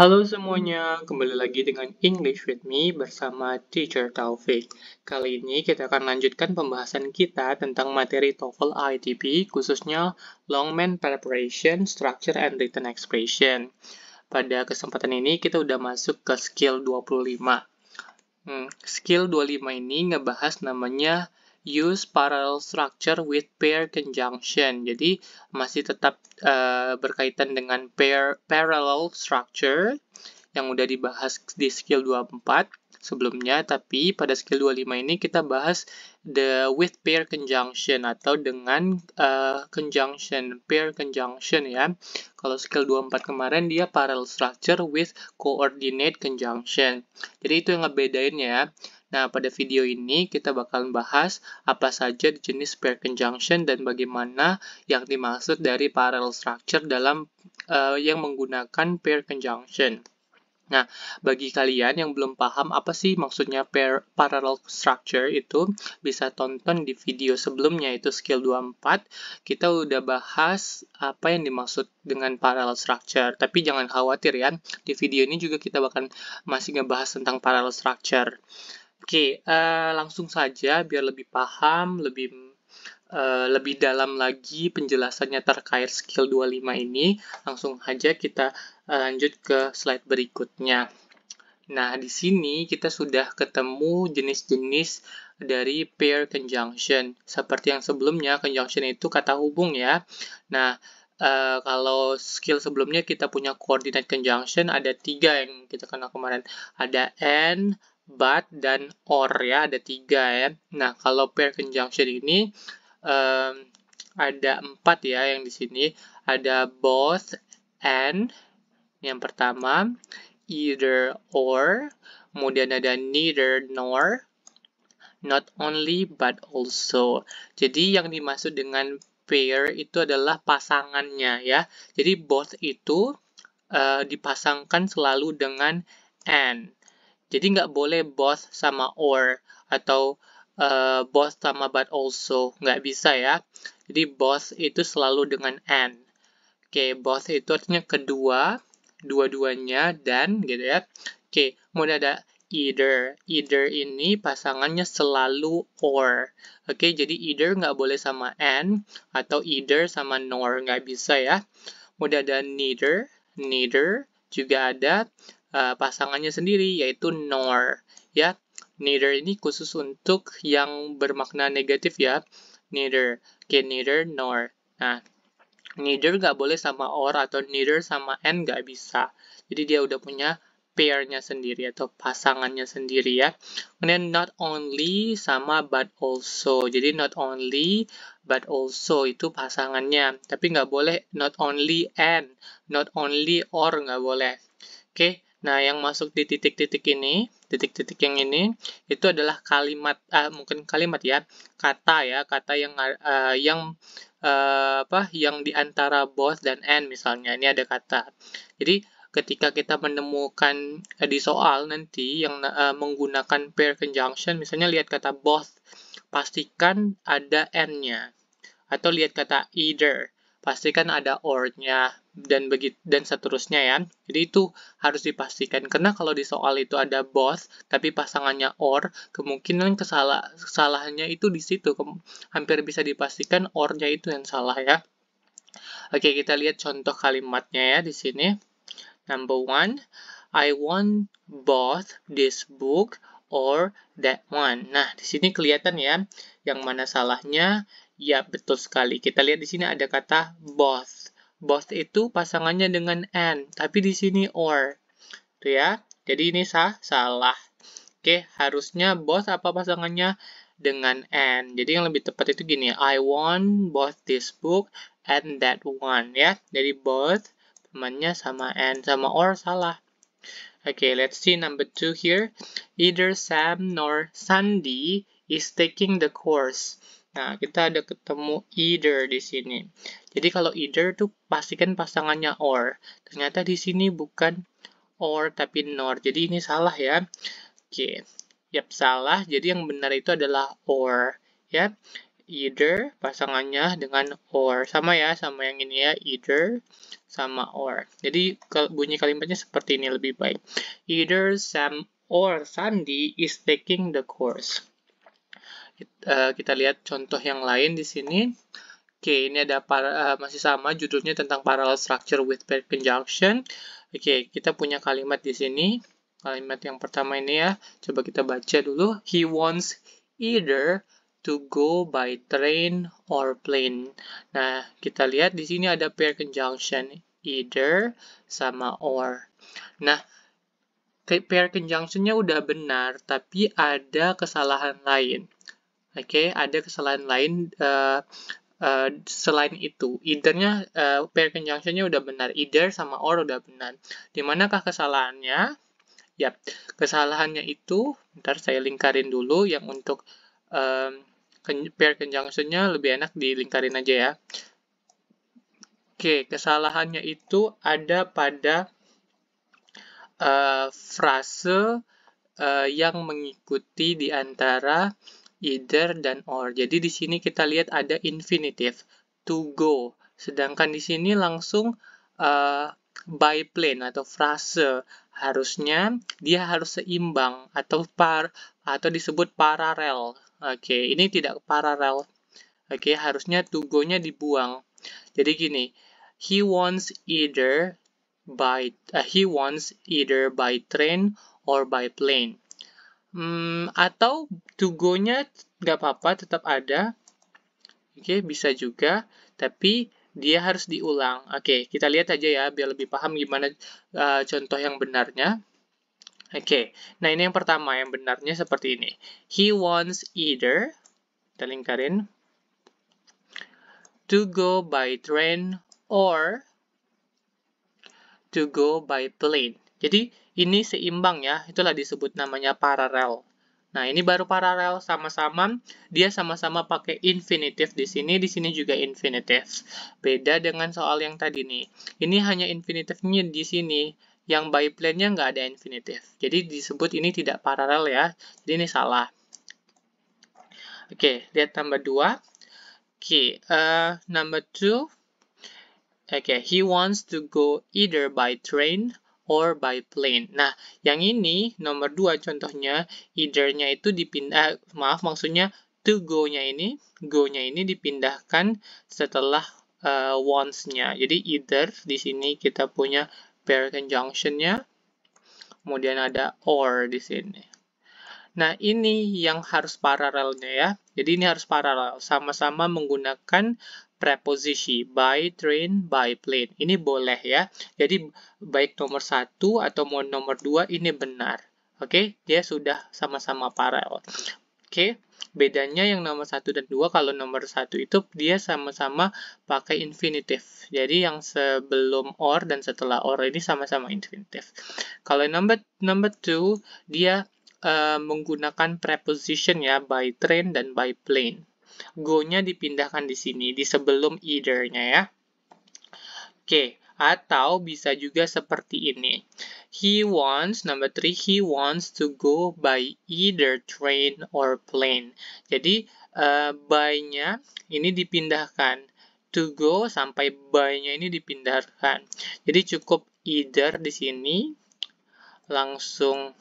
Halo semuanya, kembali lagi dengan English with me bersama Teacher Taufik. Kali ini kita akan lanjutkan pembahasan kita tentang materi TOEFL ITP, khususnya Longman Preparation, Structure and Written Expression. Pada kesempatan ini kita udah masuk ke skill 25. Skill 25 ini ngebahas namanya use parallel structure with pair conjunction. Jadi masih tetap berkaitan dengan parallel structure yang udah dibahas di skill 24 sebelumnya, tapi pada skill 25 ini kita bahas the with pair conjunction atau dengan pair conjunction ya. Kalau skill 24 kemarin dia parallel structure with coordinate conjunction. Jadi itu yang ngebedain ya. Nah, pada video ini kita bakalan bahas apa saja jenis pair conjunction dan bagaimana yang dimaksud dari parallel structure dalam yang menggunakan pair conjunction. Nah, bagi kalian yang belum paham apa sih maksudnya parallel structure itu, bisa tonton di video sebelumnya, itu skill 24. Kita udah bahas apa yang dimaksud dengan parallel structure. Tapi jangan khawatir ya, di video ini juga kita bakal masih ngebahas tentang parallel structure. Oke, langsung saja biar lebih paham, lebih dalam lagi penjelasannya terkait skill 25 ini, langsung aja kita lanjut ke slide berikutnya. Nah, di sini kita sudah ketemu jenis-jenis dari pair conjunction. Seperti yang sebelumnya, conjunction itu kata hubung ya. Nah, kalau skill sebelumnya kita punya coordinate conjunction, ada 3 yang kita kenal kemarin. Ada and, but, dan or ya, ada 3 ya. Nah, kalau pair conjunction ini ada 4 ya yang di sini. Ada both, and, yang pertama, either, or, kemudian ada neither, nor, not only, but also. Jadi yang dimaksud dengan pair itu adalah pasangannya ya. Jadi both itu dipasangkan selalu dengan and. Jadi nggak boleh both sama or, atau both sama but also. Nggak bisa ya. Jadi both itu selalu dengan and. Oke, both itu artinya kedua, dua-duanya, dan gitu ya. Oke, kemudian ada either. Either ini pasangannya selalu or. Oke, jadi either nggak boleh sama and, atau either sama nor, nggak bisa ya. Kemudian ada neither. Neither juga ada pasangannya sendiri, yaitu nor. Ya, neither ini khusus untuk yang bermakna negatif ya. Neither. Oke, neither, nor. Nah, neither nggak boleh sama or atau neither sama and nggak bisa. Jadi dia udah punya pair-nya sendiri atau pasangannya sendiri ya. Kemudian not only sama but also. Jadi not only but also itu pasangannya. Tapi nggak boleh not only and, not only or nggak boleh. Oke, nah yang masuk di titik-titik ini, titik-titik yang ini, itu adalah kalimat, mungkin kalimat ya, kata yang di antara both dan and misalnya. Ini ada kata. Jadi ketika kita menemukan di soal nanti yang menggunakan pair conjunction, misalnya lihat kata both, pastikan ada and-nya. Atau lihat kata either, pastikan ada or-nya, dan seterusnya ya. Jadi itu harus dipastikan, karena kalau di soal itu ada both tapi pasangannya or, kemungkinan kesalahannya itu di situ. Hampir bisa dipastikan or-nya itu yang salah ya. Oke, kita lihat contoh kalimatnya ya di sini. Number 1, I want both this book or that one. Nah, di sini kelihatan ya yang mana salahnya. Ya, betul sekali. Kita lihat di sini ada kata both. Both itu pasangannya dengan and, tapi di sini or. Tuh ya. Jadi ini salah. Oke, harusnya both apa pasangannya? Dengan and. Jadi yang lebih tepat itu gini, I want both this book and that one ya. Jadi both temannya sama and, sama or salah. Okay, let's see number 2 here. Either Sam nor Sandy is taking the course. Nah, kita ada ketemu either di sini. Jadi kalau either tuh pastikan pasangannya or. Ternyata di sini bukan or tapi nor. Jadi ini salah ya. Oke. Yap, salah. Jadi yang benar itu adalah or, ya. either pasangannya dengan or. Sama ya, sama yang ini ya, either sama or. Jadi bunyi kalimatnya seperti ini lebih baik. Either Sam or Sandy is taking the course. Kita lihat contoh yang lain di sini. Oke, ini ada masih sama judulnya tentang parallel structure with pair conjunction. Oke, kita punya kalimat di sini. Kalimat yang pertama ini ya, coba kita baca dulu. He wants either to go by train or plane. Nah, kita lihat di sini ada pair conjunction, either sama or. Nah, pair conjunction-nya udah benar, tapi ada kesalahan lain. Oke, ada kesalahan lain selain itu. Either-nya, pair conjunction-nya udah benar. Either sama or udah benar. Di manakah kesalahannya? Yap, kesalahannya itu, ntar saya lingkarin dulu, yang untuk pair conjunction-nya lebih enak dilingkarin aja ya. Oke, kesalahannya itu ada pada frase yang mengikuti di antara either dan or. Jadi di sini kita lihat ada infinitive, to go. Sedangkan di sini langsung by plane atau frase. Harusnya dia harus seimbang atau disebut paralel. Oke, ini tidak paralel. Oke, harusnya to go-nya dibuang. Jadi gini, he wants either by train or by plane. Atau to go-nya nggak apa-apa, tetap ada. Oke, bisa juga, tapi dia harus diulang. Oke, kita lihat aja ya, biar lebih paham gimana contoh yang benarnya. Oke, nah ini yang pertama, yang benarnya seperti ini. He wants either, kita lingkarin, to go by train or to go by plane. Jadi, ini seimbang ya, itulah disebut namanya paralel. Nah, ini baru paralel, dia sama-sama pakai infinitive di sini juga infinitive. Beda dengan soal yang tadi nih. Ini hanya infinitive-nya di sini, yang by plane-nya nggak ada infinitive. Jadi, disebut ini tidak paralel ya, jadi ini salah. Oke, lihat number 2. Oke, number 2. Oke, he wants to go either by train or by plane. Nah, yang ini nomor 2 contohnya, either-nya itu maksudnya to go-nya ini dipindahkan setelah wants-nya. Jadi either di sini kita punya pair conjunction-nya, kemudian ada or di sini. Nah, ini yang harus paralelnya ya. Jadi ini harus paralel, sama-sama menggunakan preposisi by train, by plane. Ini boleh ya. Jadi baik nomor 1 atau nomor 2 ini benar. Oke, dia sudah sama-sama paralel. Oke, bedanya yang nomor 1 dan 2, kalau nomor 1 itu dia sama-sama pakai infinitive. Jadi yang sebelum or dan setelah or ini sama-sama infinitive. Kalau number 2, dia menggunakan preposition ya, by train dan by plane. Go-nya dipindahkan di sini, di sebelum either-nya ya. Oke, atau bisa juga seperti ini. Number 3, he wants to go by either train or plane. Jadi, by-nya ini dipindahkan. To go sampai by-nya ini dipindahkan. Jadi, cukup either di sini, langsung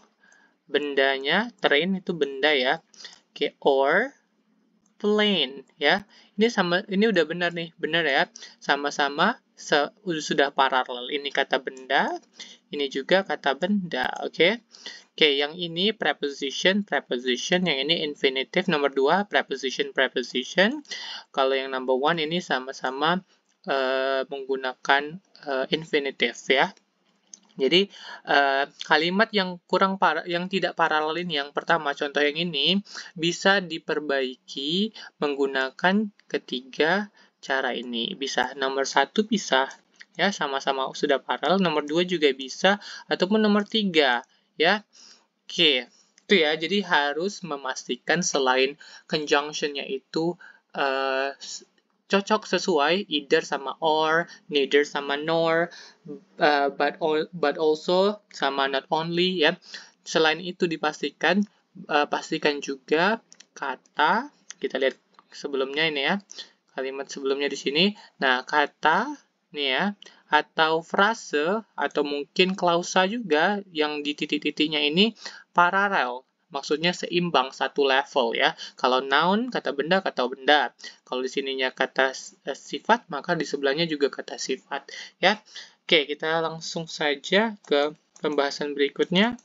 bendanya, train itu benda ya. Oke, or plane ya. Ini udah benar nih, benar ya. Sama-sama sudah paralel. Ini kata benda, ini juga kata benda, oke. Oke, yang ini preposition, yang ini infinitive, nomor 2 preposition. Kalau yang number 1 ini sama-sama menggunakan infinitive ya. Jadi, kalimat yang tidak paralel ini, yang pertama, contoh yang ini, bisa diperbaiki menggunakan ketiga cara ini. Bisa, nomor 1 bisa, ya, sama-sama sudah paralel, nomor 2 juga bisa, ataupun nomor 3, ya. Oke, itu ya, jadi harus memastikan selain conjunction-nya itu cocok sesuai, either sama or, neither sama nor, but also sama not only ya. Selain itu pastikan juga kata, kita lihat sebelumnya ini ya. Kalimat sebelumnya di sini. Nah, kata nih ya, atau frase atau mungkin klausa juga yang di titik-titiknya ini paralel. Maksudnya seimbang, satu level ya. Kalau noun, kata benda, kata benda. Kalau di sininya kata sifat, maka di sebelahnya juga kata sifat ya. Oke, kita langsung saja ke pembahasan berikutnya.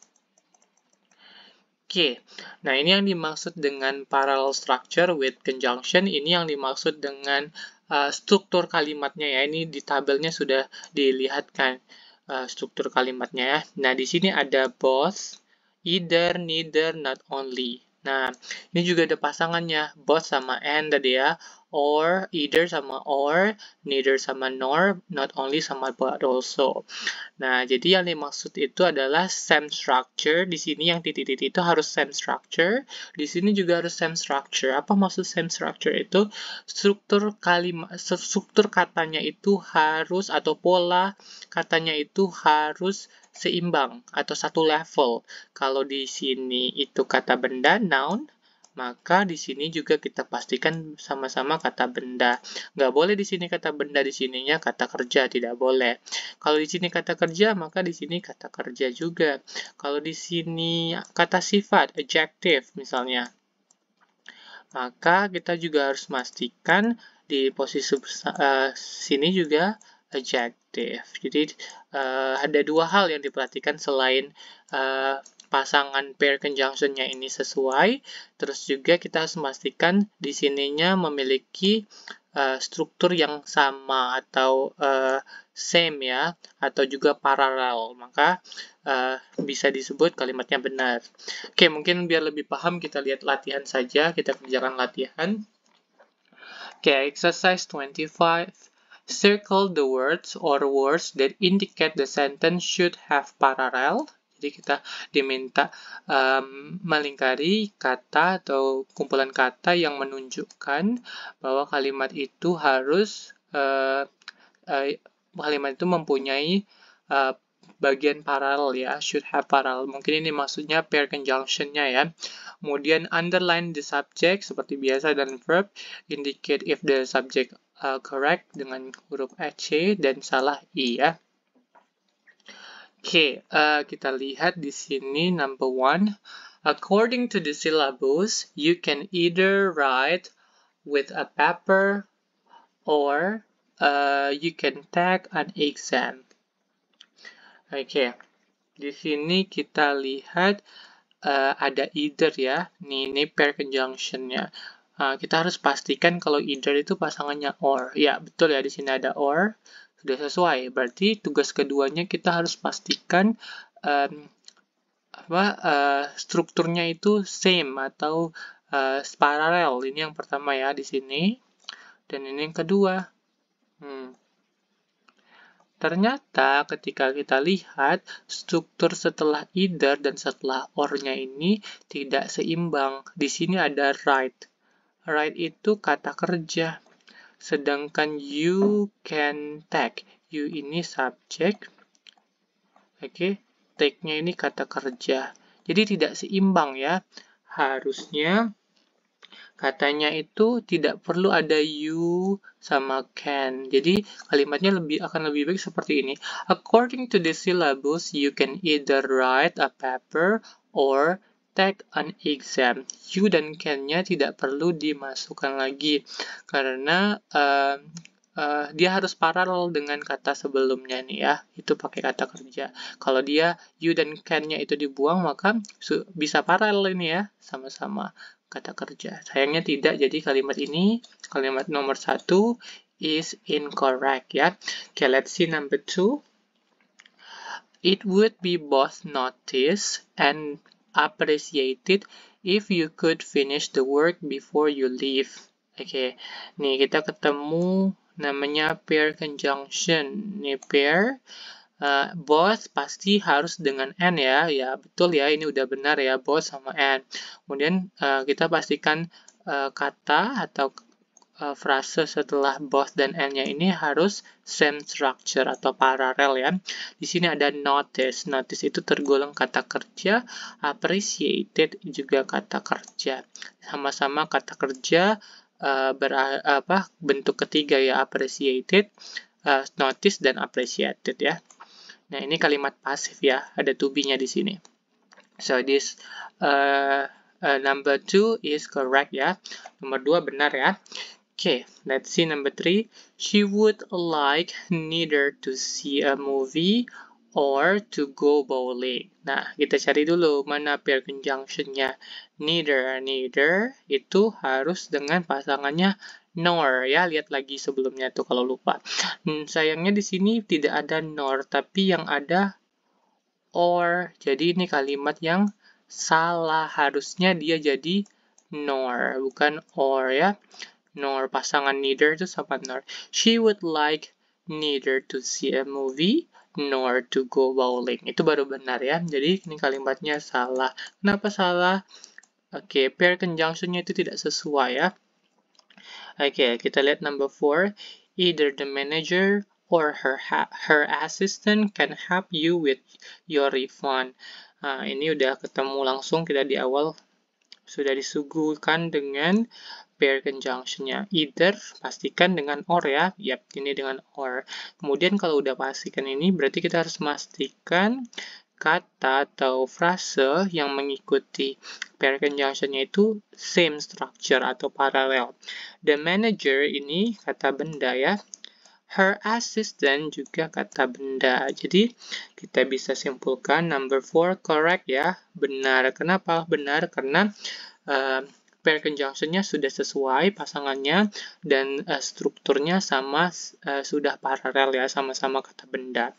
Oke, nah ini yang dimaksud dengan parallel structure with conjunction, ini yang dimaksud dengan struktur kalimatnya ya. Ini di tabelnya sudah dilihatkan struktur kalimatnya ya. Nah, di sini ada both, either, neither, not only. Nah, ini juga ada pasangannya, both sama and tadi ya, or, either sama or, neither sama nor, not only sama but also. Nah, jadi yang dimaksud itu adalah same structure. Di sini yang titik-titik itu harus same structure. Di sini juga harus same structure. Apa maksud same structure itu? Struktur kalimat, struktur katanya itu harus, atau pola katanya itu harus seimbang atau satu level. Kalau di sini itu kata benda, noun, maka di sini juga kita pastikan sama-sama kata benda. Nggak boleh di sini kata benda, di sininya kata kerja, tidak boleh. Kalau di sini kata kerja, maka di sini kata kerja juga. Kalau di sini kata sifat, adjective misalnya, maka kita juga harus memastikan di posisi sini juga adjective. Jadi ada dua hal yang diperhatikan selain pasangan pair conjunction-nya ini sesuai, terus juga kita harus memastikan di sininya memiliki struktur yang sama atau same ya, atau juga paralel, maka bisa disebut kalimatnya benar. Oke, mungkin biar lebih paham kita lihat latihan saja, kita kerjakan latihan. Oke, exercise 25. Circle the words or words that indicate the sentence should have parallel. Jadi kita diminta melingkari kata atau kumpulan kata yang menunjukkan bahwa kalimat itu harus kalimat itu mempunyai bagian paralel ya, should have parallel. Mungkin ini maksudnya pair conjunction-nya ya. Kemudian underline the subject seperti biasa dan verb indicate if the subject correct dengan huruf C dan salah I ya. Oke, kita lihat di sini number 1. According to the syllabus, you can either write with a paper or you can take an exam. Oke, di sini kita lihat ada either ya. Ini pair conjunction-nya. Kita harus pastikan kalau either itu pasangannya or. Ya, betul ya, di sini ada or. Sudah sesuai. Berarti tugas keduanya kita harus pastikan strukturnya itu same atau parallel. Ini yang pertama ya di sini. Dan ini yang kedua. Ternyata ketika kita lihat struktur setelah either dan setelah or-nya ini tidak seimbang. Di sini ada write. Write itu kata kerja. Sedangkan you can take. You ini subjek. Oke, take-nya ini kata kerja. Jadi tidak seimbang ya. Harusnya katanya itu tidak perlu ada you sama can. Jadi kalimatnya akan lebih baik seperti ini. According to the syllabus, you can either write a paper or take an exam. You dan can-nya tidak perlu dimasukkan lagi karena dia harus paralel dengan kata sebelumnya nih ya. Itu pakai kata kerja. Kalau dia you dan can-nya itu dibuang, maka bisa paralel ini ya, sama-sama kata kerja. Sayangnya tidak, jadi kalimat ini, kalimat nomor 1 is incorrect ya. Okay, let's see number 2. It would be both noticed and appreciated if you could finish the work before you leave. Oke, nih kita ketemu namanya pair conjunction. Nih pair, both pasti harus dengan and ya. Ya betul ya, ini udah benar ya, both sama and. Kemudian kita pastikan kata atau frase setelah both dan and-nya ini harus same structure atau paralel ya. Di sini ada notice. Notice itu tergolong kata kerja, appreciated juga kata kerja. Sama-sama kata kerja bentuk ketiga ya, appreciated, notice, dan appreciated ya. Nah, ini kalimat pasif ya, ada to be-nya di sini. So, this number 2 is correct ya. Nomor 2 benar ya. Okay, let's see number 3. She would like neither to see a movie or to go bowling. Nah, kita cari dulu mana pair conjunction-nya. Neither itu harus dengan pasangannya nor ya. Lihat lagi sebelumnya tuh kalau lupa. Sayangnya di sini tidak ada nor, tapi yang ada or. Jadi ini kalimat yang salah. Harusnya dia jadi nor, bukan or ya. Nor, pasangan neither itu sama nor. She would like neither to see a movie nor to go bowling. Itu baru benar ya. Jadi ini kalimatnya salah. Kenapa salah? Oke, pair conjunction-nya itu tidak sesuai ya. Oke, kita lihat number 4. Either the manager or her assistant can help you with your refund. Nah, ini udah ketemu langsung kita di awal. Sudah disuguhkan dengan pair conjunction-nya. Either, pastikan dengan or ya. Yap, ini dengan or. Kemudian kalau udah pastikan ini, berarti kita harus memastikan kata atau frase yang mengikuti pair conjunction-nya itu same structure atau parallel. The manager ini kata benda ya. Her assistant juga kata benda. Jadi, kita bisa simpulkan number 4 correct ya. Benar. Kenapa? Benar karena pair conjunction-nya sudah sesuai pasangannya dan strukturnya sama, sudah paralel ya, sama-sama kata benda.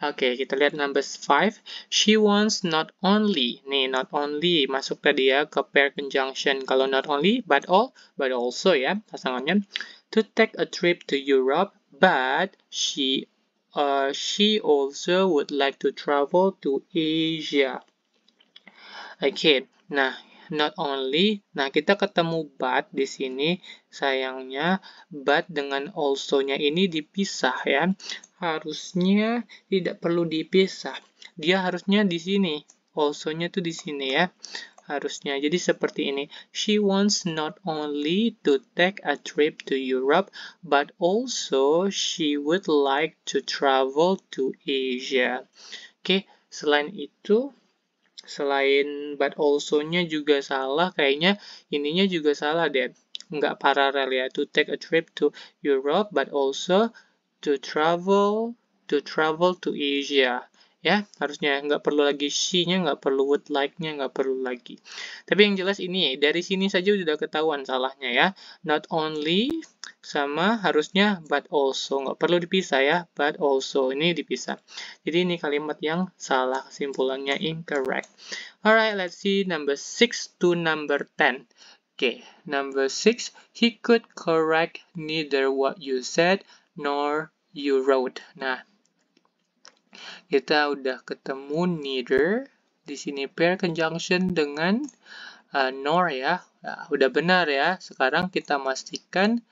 Oke, kita lihat number 5. She wants not only. Nih, not only masuk tadi ya ke pair conjunction. Kalau not only, but also ya pasangannya. To take a trip to Europe, but she also would like to travel to Asia. Oke, nah not only, nah kita ketemu but di sini, sayangnya but dengan also-nya ini dipisah ya. Harusnya tidak perlu dipisah. Dia harusnya di sini. Also-nya tuh di sini ya. Harusnya. Jadi seperti ini. She wants not only to take a trip to Europe, but also she would like to travel to Asia. Oke, selain itu, selain but also-nya juga salah, kayaknya ininya juga salah deh. Nggak paralel ya. To take a trip to Europe, but also to travel to Asia. Ya, harusnya nggak perlu lagi she-nya, nggak perlu would like-nya, nggak perlu lagi. Tapi yang jelas ini, dari sini saja sudah ketahuan salahnya ya. Not only sama harusnya but also. Nggak perlu dipisah ya, but also. Ini dipisah. Jadi ini kalimat yang salah, kesimpulannya incorrect. Alright, let's see number 6 to number 10. Okay, number 6, he could correct neither what you said nor you wrote. Nah, kita udah ketemu neither. Di sini pair conjunction dengan nor ya. Nah, udah benar ya. Sekarang kita pastikan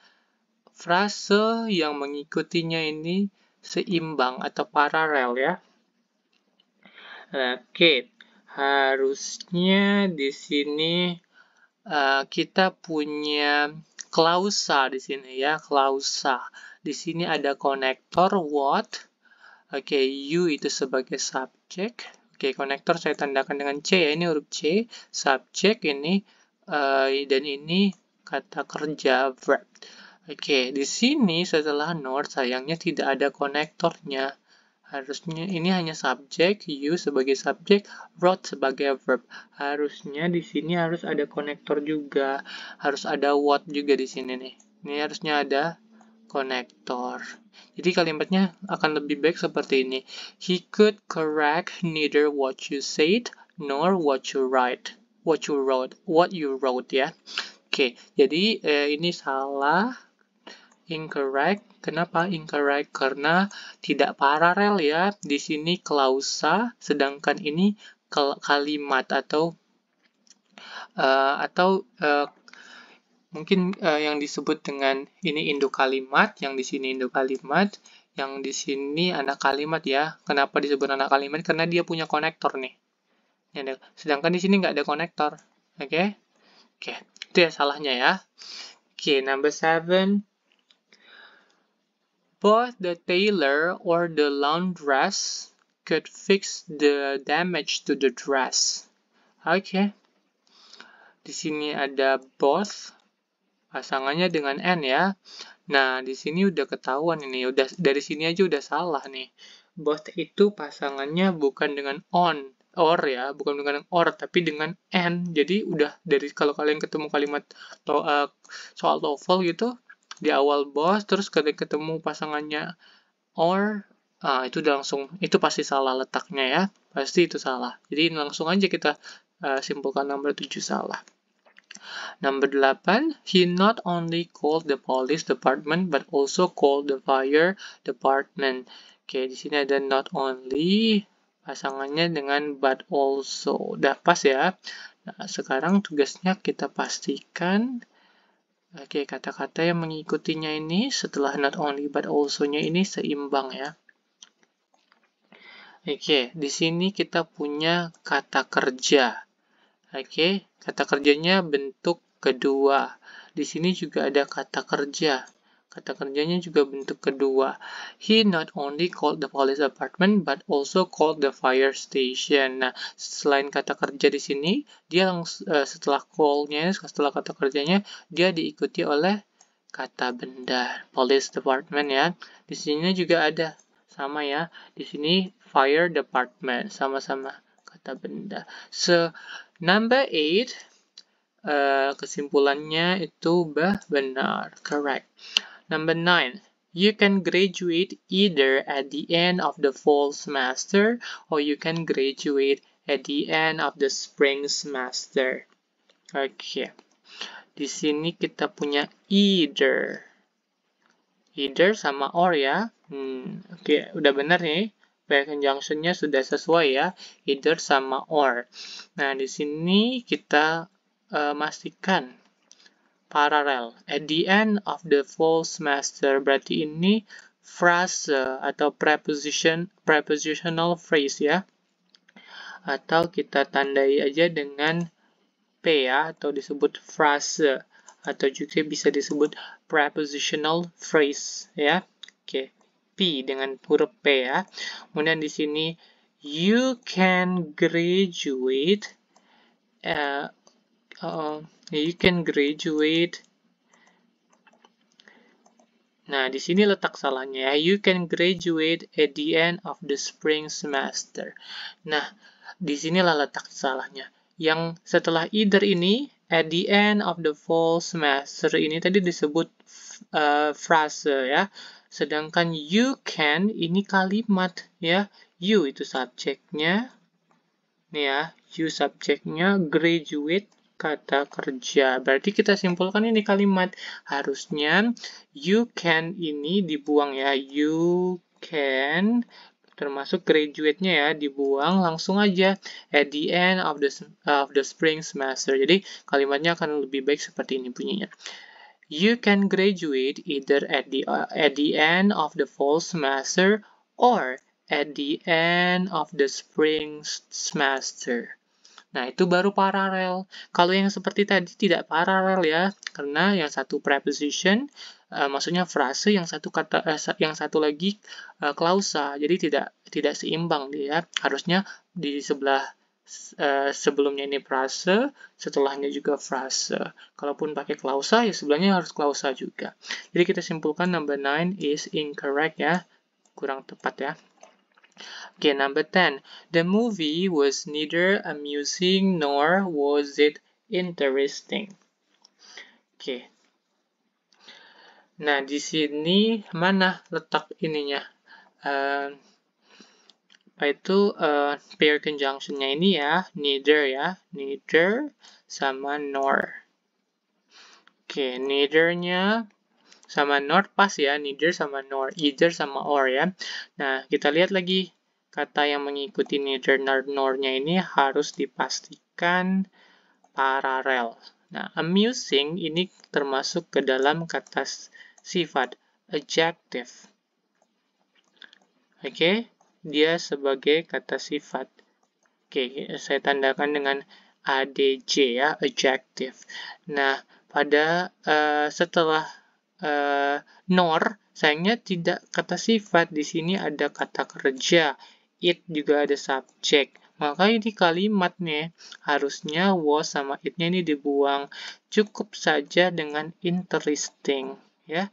frase yang mengikutinya ini seimbang atau paralel ya. Oke, harusnya di sini kita punya klausa di sini ya, klausa. Di sini ada konektor what. Oke, you itu sebagai subjek. Oke, konektor saya tandakan dengan C ya, ini huruf C. Subjek ini dan ini kata kerja verb. Oke, di sini setelah nor sayangnya tidak ada konektornya. Harusnya ini hanya subjek, you sebagai subjek, wrote sebagai verb. Harusnya di sini harus ada konektor juga, harus ada what juga di sini nih. Ini harusnya ada konektor. Jadi kalimatnya akan lebih baik seperti ini. He could correct neither what you said nor what you wrote. What you wrote ya. Oke, jadi ini salah. Incorrect. Kenapa incorrect? Karena tidak paralel ya. Di sini klausa, sedangkan ini kalimat atau mungkin yang disebut dengan ini induk kalimat, yang di sini induk kalimat, yang di sini anak kalimat ya. Kenapa disebut anak kalimat? Karena dia punya konektor nih. Sedangkan di sini nggak ada konektor. Oke? Oke, itu ya salahnya ya. Okay, number 7. Both the tailor or the laundress could fix the damage to the dress. Oke. Di sini ada both, pasangannya dengan N ya. Nah, di sini udah ketahuan ini, udah dari sini aja udah salah nih. Both itu pasangannya bukan dengan on, or ya, bukan dengan or, tapi dengan N. Jadi udah dari kalau kalian ketemu kalimat soal TOEFL gitu, di awal both, terus kalian ketemu pasangannya or, itu udah langsung, itu pasti salah letaknya ya, pasti itu salah. Jadi langsung aja kita simpulkan nomor 7 salah. Number 8, he not only called the police department but also called the fire department. Oke, di sini ada not only, pasangannya dengan but also. Udah pas ya. Nah, sekarang tugasnya kita pastikan kata-kata yang mengikutinya ini setelah not only but also-nya ini seimbang ya. Di sini kita punya kata kerja. Kata kerjanya bentuk kedua. Di sini juga ada kata kerja. Kata kerjanya juga bentuk kedua. He not only called the police department but also called the fire station. Nah, selain kata kerja di sini, dia setelah call-nya, setelah kata kerjanya, dia diikuti oleh kata benda, police department ya. Di sini juga ada sama ya. Di sini fire department, sama-sama kata benda. So, number 8, kesimpulannya itu benar, correct. Number 9, you can graduate either at the end of the fall semester or you can graduate at the end of the spring semester. Di sini kita punya either. Either sama or ya. Udah benar nih. Pair conjunction-nya sudah sesuai ya. Either sama or. Nah, di sini kita pastikan paralel. At the end of the fall semester, berarti ini frase atau prepositional phrase ya. Atau kita tandai aja dengan P ya, atau disebut frase. Atau juga bisa disebut prepositional phrase ya. P dengan huruf P ya. Kemudian di sini you can graduate Nah, di sini letak salahnya ya. You can graduate at the end of the spring semester. Nah, di sinilah letak salahnya. Yang setelah either ini, at the end of the fall semester ini tadi disebut frase ya. Sedangkan you can ini kalimat ya. You itu subjeknya. Nih ya, you subjeknya, graduate kata kerja. Berarti kita simpulkan ini kalimat. Harusnya you can ini dibuang ya. You can, termasuk graduate-nya ya, dibuang langsung aja at the end of the spring semester. Jadi kalimatnya akan lebih baik seperti ini bunyinya. You can graduate either at the end of the fall semester or at the end of the spring semester. Nah, itu baru paralel. Kalau yang seperti tadi tidak paralel ya, karena yang satu preposition, maksudnya frase, yang satu lagi klausa. Jadi tidak seimbang dia. Harusnya di sebelah sebelumnya ini frase, setelahnya juga frase. Kalaupun pakai klausa, ya sebelahnya harus klausa juga. Jadi kita simpulkan number 9 is incorrect ya, kurang tepat ya. Number 10. The movie was neither amusing nor was it interesting. Nah, di sini mana letak ininya? Itu pair conjunction-nya ini ya, neither ya. Neither sama nor. Neither-nya sama nor pas ya, neither sama nor, either sama or ya. Nah, kita lihat lagi kata yang mengikuti neither nor-nya ini harus dipastikan paralel. Nah, amusing ini termasuk ke dalam kata sifat, adjective. Dia sebagai kata sifat. Saya tandakan dengan adj ya, adjective. Nah, pada setelah nor, sayangnya tidak kata sifat. Di sini ada kata kerja. It juga ada subjek. Maka ini kalimatnya harusnya was sama it-nya ini dibuang. Cukup saja dengan interesting, ya.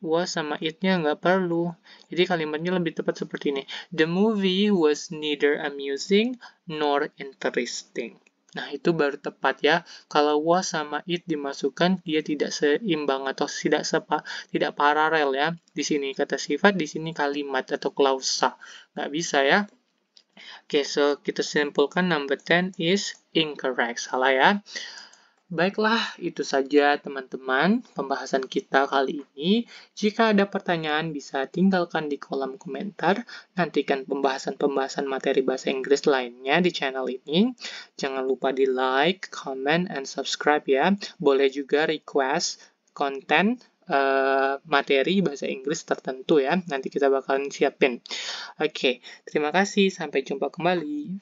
Was sama it-nya nggak perlu. Jadi kalimatnya lebih tepat seperti ini. The movie was neither amusing nor interesting. Nah, itu baru tepat ya. Kalau was sama it dimasukkan, dia tidak seimbang atau tidak paralel ya. Di sini kata sifat, di sini kalimat atau klausa. Nggak bisa ya. Oke, so kita simpulkan number 10 is incorrect. Salah ya. Baiklah, itu saja teman-teman pembahasan kita kali ini. Jika ada pertanyaan bisa tinggalkan di kolom komentar. Nantikan pembahasan-pembahasan materi bahasa Inggris lainnya di channel ini. Jangan lupa di like, comment, and subscribe ya. Boleh juga request konten materi bahasa Inggris tertentu ya. Nanti kita bakalan siapin. Oke, terima kasih. Sampai jumpa kembali.